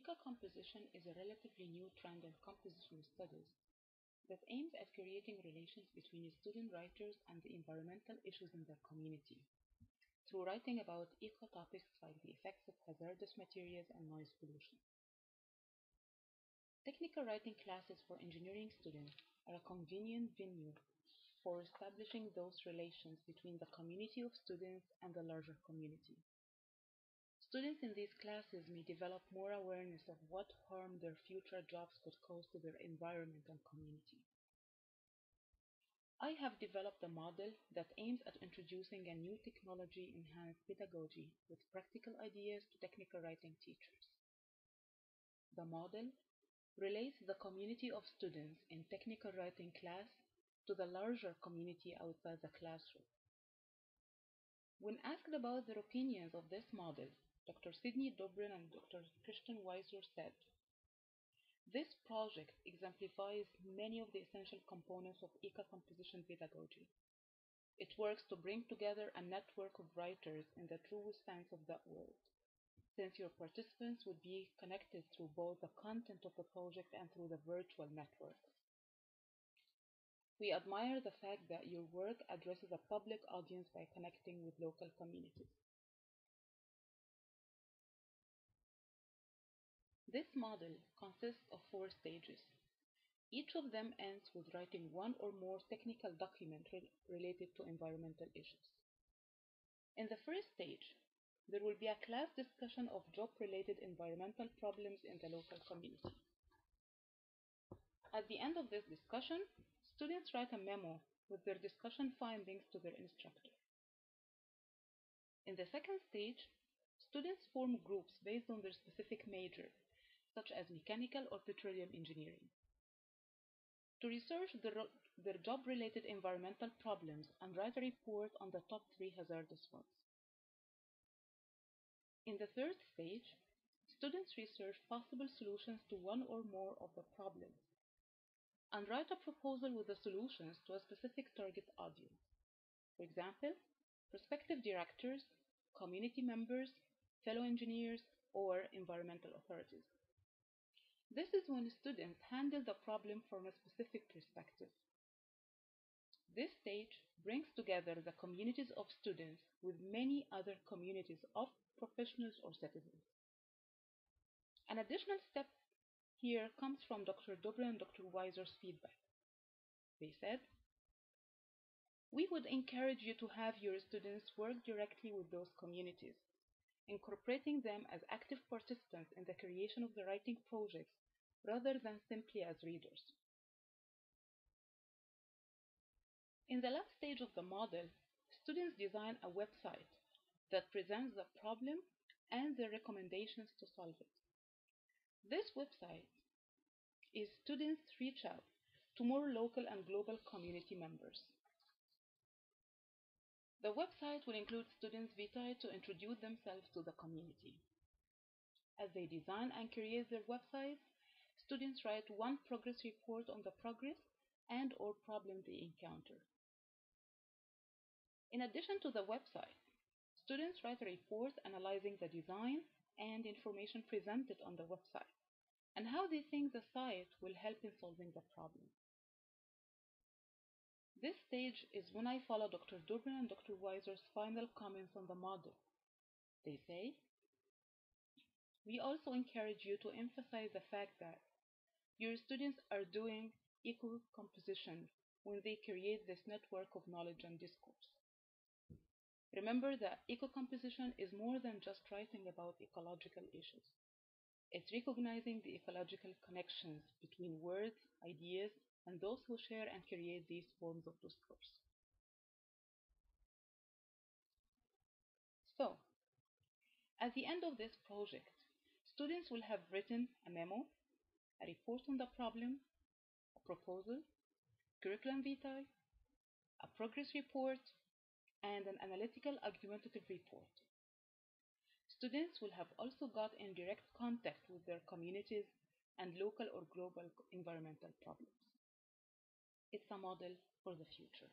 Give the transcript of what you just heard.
Eco-composition is a relatively new trend in compositional studies that aims at creating relations between student writers and the environmental issues in their community through writing about eco-topics like the effects of hazardous materials and noise pollution. Technical writing classes for engineering students are a convenient venue for establishing those relations between the community of students and the larger community. Students in these classes may develop more awareness of what harm their future jobs could cause to their environment and community. I have developed a model that aims at introducing a new technology-enhanced pedagogy with practical ideas to technical writing teachers. The model relates the community of students in technical writing class to the larger community outside the classroom. When asked about their opinions of this model, Dr. Sidney Dobrin and Dr. Christian Weiser said, "This project exemplifies many of the essential components of eco-composition pedagogy. It works to bring together a network of writers in the truest sense of that word, since your participants would be connected through both the content of the project and through the virtual network. We admire the fact that your work addresses a public audience by connecting with local communities." This model consists of 4 stages. Each of them ends with writing one or more technical documents related to environmental issues. In the first stage, there will be a class discussion of job-related environmental problems in the local community. At the end of this discussion, students write a memo with their discussion findings to their instructor. In the second stage, students form groups based on their specific major, such as mechanical or petroleum engineering, to research their job-related environmental problems and write a report on the top 3 hazardous ones. In the third stage, students research possible solutions to one or more of the problems and write a proposal with the solutions to a specific target audience. For example, prospective directors, community members, fellow engineers, or environmental authorities. This is when students handle the problem from a specific perspective. This stage brings together the communities of students with many other communities of professionals or citizens. An additional step here comes from Dr. Dobrin and Dr. Weiser's feedback. They said, "We would encourage you to have your students work directly with those communities, incorporating them as active participants in the creation of the writing projects rather than simply as readers." In the last stage of the model, students design a website that presents the problem and their recommendations to solve it. This website is students reach out to more local and global community members. The website will include students' vitae to introduce themselves to the community. As they design and create their websites, students write one progress report on the progress and/or problem they encounter. In addition to the website, students write a report analyzing the design and information presented on the website and how they think the site will help in solving the problem. This stage is when I follow Dr. Dobrin and Dr. Weiser's final comments on the model. They say, "We also encourage you to emphasize the fact that your students are doing eco-composition when they create this network of knowledge and discourse. Remember that eco-composition is more than just writing about ecological issues. It's recognizing the ecological connections between words, ideas, and those who share and create these forms of discourse." So, at the end of this project, students will have written a memo, a report on the problem, a proposal, curriculum vitae, a progress report, and an analytical argumentative report. Students will have also got in direct contact with their communities and local or global environmental problems. It's a model for the future.